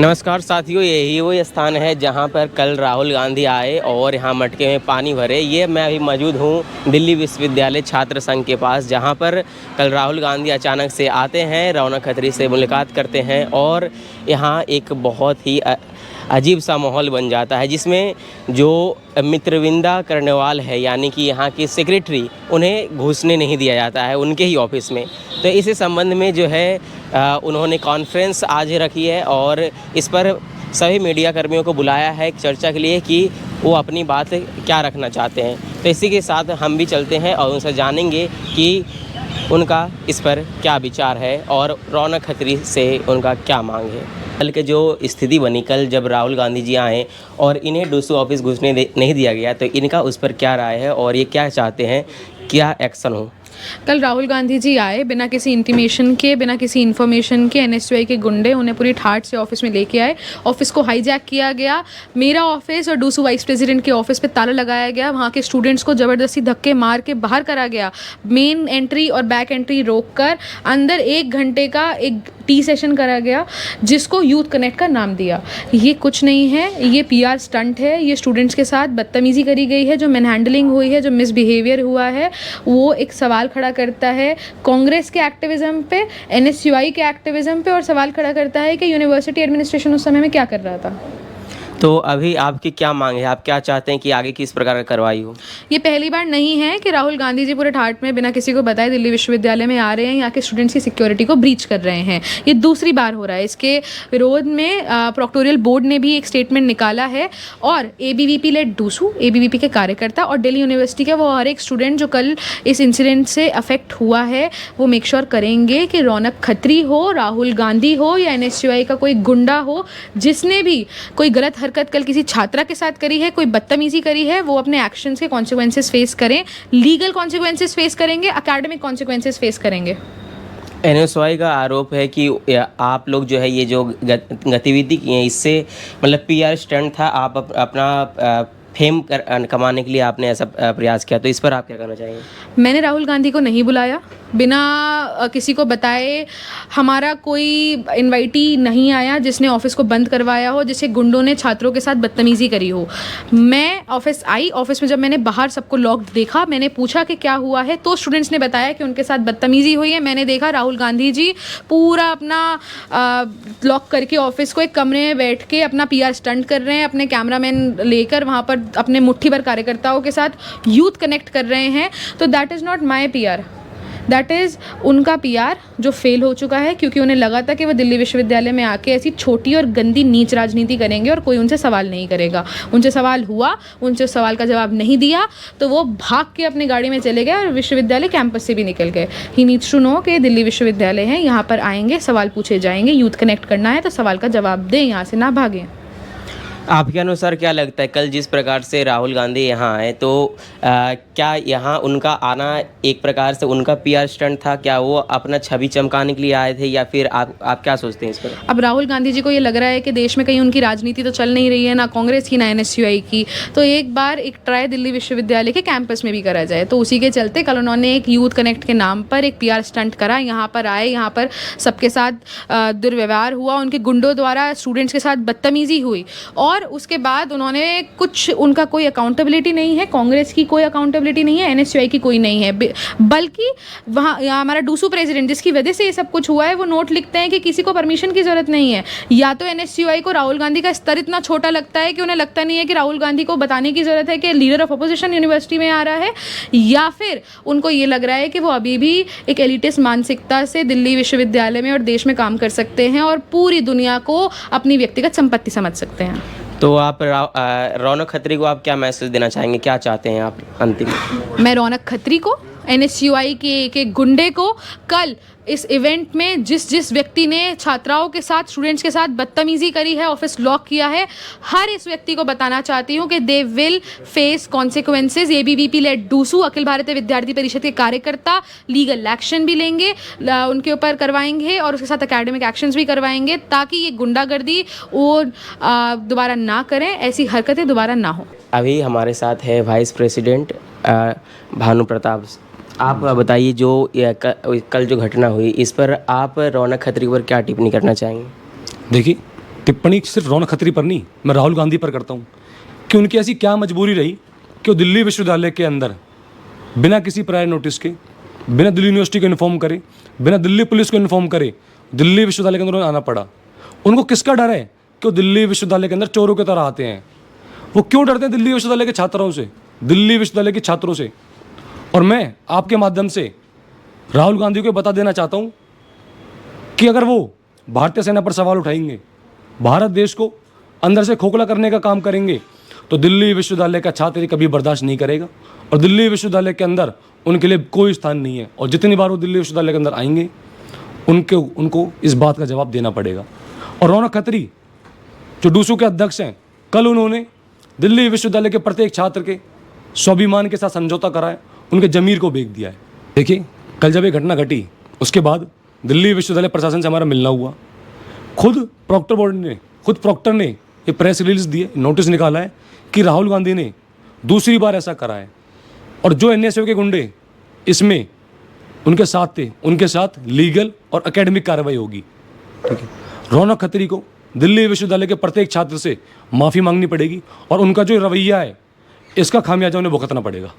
नमस्कार साथियों, यही वो स्थान है जहां पर कल राहुल गांधी आए और यहां मटके में पानी भरे। ये मैं अभी मौजूद हूं दिल्ली विश्वविद्यालय छात्र संघ के पास, जहां पर कल राहुल गांधी अचानक से आते हैं, रौनक खत्री से मुलाकात करते हैं और यहां एक बहुत ही अजीब सा माहौल बन जाता है, जिसमें जो मित्रविंदा कर्णवाल है यानी कि यहाँ की सेक्रेटरी, उन्हें घुसने नहीं दिया जाता है उनके ही ऑफिस में। तो इसी संबंध में जो है उन्होंने कॉन्फ्रेंस आज रखी है और इस पर सभी मीडिया कर्मियों को बुलाया है एक चर्चा के लिए कि वो अपनी बात क्या रखना चाहते हैं। तो इसी के साथ हम भी चलते हैं और उनसे जानेंगे कि उनका इस पर क्या विचार है और रौनक खत्री से उनका क्या मांग है। कल के जो स्थिति बनी, कल जब राहुल गांधी जी आए और इन्हें डूसू ऑफिस घुसने नहीं दिया गया, तो इनका उस पर क्या राय है और ये क्या चाहते हैं, क्या एक्शन हो। कल राहुल गांधी जी आए बिना किसी इंटीमेशन के, बिना किसी इन्फॉर्मेशन के। एनएसयूआई के गुंडे उन्हें पूरी ठाठ से ऑफिस में लेके आए। ऑफिस को हाईजैक किया गया। मेरा ऑफिस और डूसू वाइस प्रेसिडेंट के ऑफिस पे ताला लगाया गया। वहाँ के स्टूडेंट्स को ज़बरदस्ती धक्के मार के बाहर करा गया। मेन एंट्री और बैक एंट्री रोक कर अंदर 1 घंटे का एक टी सेशन करा गया, जिसको यूथ कनेक्ट का नाम दिया। ये कुछ नहीं है, ये पीआर स्टंट है। ये स्टूडेंट्स के साथ बदतमीज़ी करी गई है, जो मैनहैंडलिंग हुई है, जो मिसबिहेवियर हुआ है, वो एक सवाल खड़ा करता है कांग्रेस के एक्टिविज्म पे, एनएसयूआई के एक्टिविज्म पे, और सवाल खड़ा करता है कि यूनिवर्सिटी एडमिनिस्ट्रेशन उस समय में क्या कर रहा था। तो अभी आपकी क्या मांग है, आप क्या चाहते हैं कि आगे किस प्रकार का कार्रवाई हो। ये पहली बार नहीं है कि राहुल गांधी जी पूरे ठाट में बिना किसी को बताए दिल्ली विश्वविद्यालय में आ रहे हैं, यहाँ के स्टूडेंट्स की सिक्योरिटी को ब्रीच कर रहे हैं। ये दूसरी बार हो रहा है। इसके विरोध में प्रोक्टोरियल बोर्ड ने भी एक स्टेटमेंट निकाला है और एबीवीपी लेड डूसू, एबीवीपी के कार्यकर्ता और दिल्ली यूनिवर्सिटी के वो हर एक स्टूडेंट जो कल इस इंसिडेंट से अफेक्ट हुआ है, वो मेक श्योर करेंगे कि रौनक खत्री हो, राहुल गांधी हो या एनएसयूआई का कोई गुंडा हो, जिसने भी कोई गलत हरकत कल किसी छात्रा के साथ करी है, कोई बदतमीजी करी है, वो अपने एक्शंस के कॉन्सिक्वेंसेस फेस करें। लीगल कॉन्सिक्वेंसेस फेस करेंगे, एकेडमिक कॉन्सिक्वेंसेस फेस करेंगे। एनएसयूआई का आरोप है कि आप लोग जो है ये जो गतिविधि की है, इससे मतलब पीआर स्टंट था, आप अपना फेम कमाने के लिए आपने ऐसा प्रयास किया। तो इस पर आप क्या कहना चाहेंगे। मैंने राहुल गांधी को नहीं बुलाया, बिना किसी को बताए। हमारा कोई इनवाइटी नहीं आया जिसने ऑफिस को बंद करवाया हो, जिसे गुंडों ने छात्रों के साथ बदतमीज़ी करी हो। मैं ऑफिस आई, ऑफिस में जब मैंने बाहर सबको लॉक्ड देखा, मैंने पूछा कि क्या हुआ है, तो स्टूडेंट्स ने बताया कि उनके साथ बदतमीज़ी हुई है। मैंने देखा राहुल गांधी जी पूरा अपना लॉक करके ऑफिस को एक कमरे में बैठ के अपना पीआर स्टंट कर रहे हैं, अपने कैमरामैन लेकर वहाँ पर अपने मुट्ठी भर कार्यकर्ताओं के साथ यूथ कनेक्ट कर रहे हैं। तो that is not my PR, that is उनका पीआर जो फेल हो चुका है, क्योंकि उन्हें लगा था कि वो दिल्ली विश्वविद्यालय में आके ऐसी छोटी और गंदी नीच राजनीति करेंगे और कोई उनसे सवाल नहीं करेगा। उनसे सवाल हुआ, उनसे सवाल का जवाब नहीं दिया, तो वो भाग के अपनी गाड़ी में चले गए और विश्वविद्यालय कैंपस से भी निकल गए। ही नीड्स टू नो कि दिल्ली विश्वविद्यालय है, यहाँ पर आएंगे, सवाल पूछे जाएंगे, यूथ कनेक्ट करना है तो सवाल का जवाब दें, यहाँ से ना भागें। आपके अनुसार क्या लगता है, कल जिस प्रकार से राहुल गांधी यहाँ आए, तो क्या यहाँ उनका आना एक प्रकार से उनका पीआर स्टंट था? क्या वो अपना छवि चमकाने के लिए आए थे, या फिर आप क्या सोचते हैं इस पर। अब राहुल गांधी जी को ये लग रहा है कि देश में कहीं उनकी राजनीति तो चल नहीं रही है, ना कांग्रेस की ना एनएसयूआई की, तो एक बार एक ट्राई दिल्ली विश्वविद्यालय के कैंपस में भी करा जाए। तो उसी के चलते कल उन्होंने एक यूथ कनेक्ट के नाम पर एक पीआर स्टंट करा। यहाँ पर आए, यहाँ पर सबके साथ दुर्व्यवहार हुआ, उनके गुंडों द्वारा स्टूडेंट्स के साथ बदतमीजी हुई, और उसके बाद उन्होंने कुछ, उनका कोई अकाउंटेबिलिटी नहीं है, कांग्रेस की कोई अकाउंटेबिलिटी नहीं है, एनएसयूआई की कोई नहीं है, बल्कि वहाँ हमारा डूसू प्रेसिडेंट जिसकी वजह से ये सब कुछ हुआ है, वो नोट लिखते हैं कि किसी को परमिशन की ज़रूरत नहीं है। या तो एनएसयूआई को राहुल गांधी का स्तर इतना छोटा लगता है कि उन्हें लगता नहीं है कि राहुल गांधी को बताने की ज़रूरत है कि लीडर ऑफ अपोजिशन यूनिवर्सिटी में आ रहा है, या फिर उनको ये लग रहा है कि वो अभी भी एक एलिटिस्ट मानसिकता से दिल्ली विश्वविद्यालय में और देश में काम कर सकते हैं और पूरी दुनिया को अपनी व्यक्तिगत संपत्ति समझ सकते हैं। तो आप रौनक खत्री को आप क्या मैसेज देना चाहेंगे, क्या चाहते हैं आप अंतिम। मैं रौनक खत्री को, एनएसयूआई के एक गुंडे को, कल इस इवेंट में जिस व्यक्ति ने छात्राओं के साथ, स्टूडेंट्स के साथ बदतमीजी करी है, ऑफिस लॉक किया है, हर इस व्यक्ति को बताना चाहती हूँ कि they will face consequences. ABVP led DUSU, Akhil Bharatiya Vidyarthi परिषद के कार्यकर्ता लीगल एक्शन भी लेंगे, उनके ऊपर करवाएंगे और उसके साथ एकेडमिक एक्शंस भी करवाएंगे, ताकि ये गुंडागर्दी वो दोबारा ना करें, ऐसी हरकतें दोबारा ना हो। अभी हमारे साथ है वाइस प्रेसिडेंट भानु प्रताप। आप बताइए, जो कल जो घटना हुई, इस पर आप रौनक खत्री पर क्या टिप्पणी करना चाहेंगे। देखिए, टिप्पणी सिर्फ रौनक खत्री पर नहीं, मैं राहुल गांधी पर करता हूँ कि उनकी ऐसी क्या मजबूरी रही कि वो दिल्ली विश्वविद्यालय के अंदर बिना किसी प्रायर नोटिस के, बिना दिल्ली यूनिवर्सिटी को इन्फॉर्म करे, बिना दिल्ली पुलिस को इन्फॉर्म करे दिल्ली विश्वविद्यालय के अंदर उन्हें आना पड़ा। उनको किसका डर है कि वो दिल्ली विश्वविद्यालय के अंदर चोरों की तरह आते हैं? वो क्यों डरते हैं दिल्ली विश्वविद्यालय के छात्रों से, दिल्ली विश्वविद्यालय के छात्रों से? और मैं आपके माध्यम से राहुल गांधी को बता देना चाहता हूँ कि अगर वो भारतीय सेना पर सवाल उठाएंगे, भारत देश को अंदर से खोखला करने का काम करेंगे, तो दिल्ली विश्वविद्यालय का छात्र कभी बर्दाश्त नहीं करेगा और दिल्ली विश्वविद्यालय के अंदर उनके लिए कोई स्थान नहीं है। और जितनी बार वो दिल्ली विश्वविद्यालय के अंदर आएंगे उनको इस बात का जवाब देना पड़ेगा। और रौनक खत्री जो डूसू के अध्यक्ष हैं, कल उन्होंने दिल्ली विश्वविद्यालय के प्रत्येक छात्र के स्वाभिमान के साथ समझौता कराया, उनके जमीर को बेच दिया है। देखिए, कल जब ये घटना घटी उसके बाद दिल्ली विश्वविद्यालय प्रशासन से हमारा मिलना हुआ। खुद प्रॉक्टर ने ये प्रेस रिलीज दी है, नोटिस निकाला है कि राहुल गांधी ने दूसरी बार ऐसा करा है और जो एनएसयू के गुंडे इसमें उनके साथ थे, उनके साथ लीगल और एकेडमिक कार्रवाई होगी। ठीक है, रौनक खत्री को दिल्ली विश्वविद्यालय के प्रत्येक छात्र से माफ़ी मांगनी पड़ेगी और उनका जो रवैया है इसका खामियाजा उन्हें भुगतना पड़ेगा।